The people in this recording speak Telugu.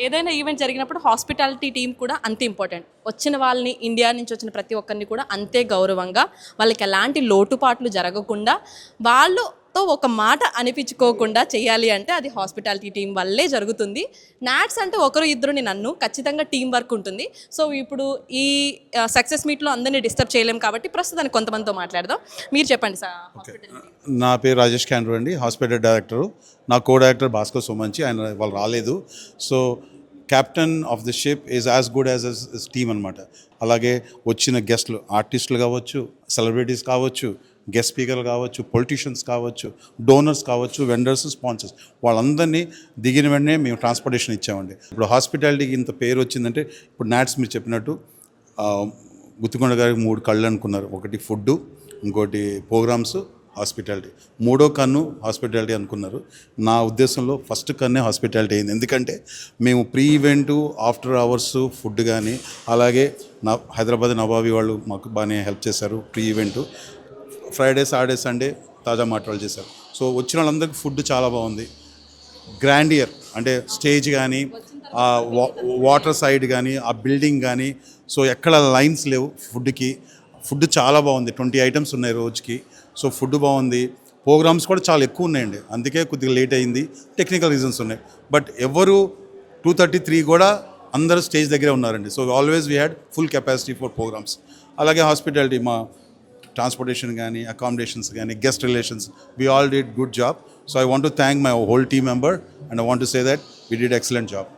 ఏదైనా ఈవెంట్ జరిగినప్పుడు హాస్పిటాలిటీ టీం కూడా అంతే ఇంపార్టెంట్. వచ్చిన వాళ్ళని, ఇండియా నుంచి వచ్చిన ప్రతి ఒక్కరిని కూడా అంతే గౌరవంగా, వాళ్ళకి ఎలాంటి లోటుపాట్లు జరగకుండా, వాళ్ళతో ఒక మాట అనిపించుకోకుండా చేయాలి అంటే అది హాస్పిటాలిటీ టీం వల్లే జరుగుతుంది. నాట్స్ అంటే ఒకరు ఇద్దరు నన్ను ఖచ్చితంగా టీం వర్క్ ఉంటుంది. సో ఇప్పుడు ఈ సక్సెస్ మీట్లో అందరినీ డిస్టర్బ్ చేయలేం కాబట్టి ప్రస్తుతానికి కొంతమందితో మాట్లాడదాం. మీరు చెప్పండి సార్. నా పేరు రాజేష్ క్యాండ్రు అండి, హాస్పిటల్ డైరెక్టరు. నా కో డైరెక్టర్ భాస్కర్ సోమంచి, ఆయన వాళ్ళు రాలేదు. So captain of the ship is as good as his team అనమాట. అలాగే వచ్చిన గెస్ట్లు, ఆర్టిస్టులు కావచ్చు, సెలబ్రిటీస్ కావచ్చు, గెస్ట్ స్పీకర్లు కావచ్చు, పొలిటీషియన్స్ కావచ్చు, డోనర్స్ కావచ్చు, వెండర్స్, స్పాన్సర్స్, వాళ్ళందరినీ దిగిన వెంటనే మేము ట్రాన్స్పోర్టేషన్ ఇచ్చామండి. ఇప్పుడు హాస్పిటాలిటీకి ఇంత పేరు వచ్చిందంటే ఇప్పుడు నాట్స్ మీరు చెప్పినట్టు గుత్తికొండ గారికి 3 కళ్ళు అనుకున్నారు. ఒకటి ఫుడ్డు, ఇంకోటి ప్రోగ్రామ్స్, హాస్పిటాలిటీ. 3వ కన్ను హాస్పిటాలిటీ అనుకున్నారు. నా ఉద్దేశంలో ఫస్ట్ కన్నే హాస్పిటాలిటీ అయింది. ఎందుకంటే మేము pre event, after hours food కానీ, అలాగే హైదరాబాద్ నవాబీ వాళ్ళు మాకు బాగానే హెల్ప్ చేశారు. Pre event Friday, Saturday, Sunday తాజా మాటలు చేశారు. సో వచ్చిన వాళ్ళందరికీ ఫుడ్ చాలా బాగుంది. గ్రాండియర్ అంటే స్టేజ్ కానీ, వాటర్ సైడ్ కానీ, ఆ బిల్డింగ్ కానీ, సో ఎక్కడ లైన్స్ లేవు ఫుడ్కి. ఫుడ్ చాలా బాగుంది. 20 ఐటమ్స్ ఉన్నాయి రోజుకి. సో ఫుడ్ బాగుంది. ప్రోగ్రామ్స్ కూడా చాలా ఎక్కువ ఉన్నాయండి, అందుకే కొద్దిగా లేట్ అయింది. టెక్నికల్ రీజన్స్ ఉన్నాయి. బట్ ఎవరు 2:33 కూడా అందరూ స్టేజ్ దగ్గరే ఉన్నారండి. So always we had full capacity for programmes. అలాగే హాస్పిటాలిటీ, మా ట్రాన్స్పోర్టేషన్ కానీ, అకామిడేషన్స్ కానీ, guest relations, we all did good job. So I want to thank my whole team member and I want to say that we did excellent job.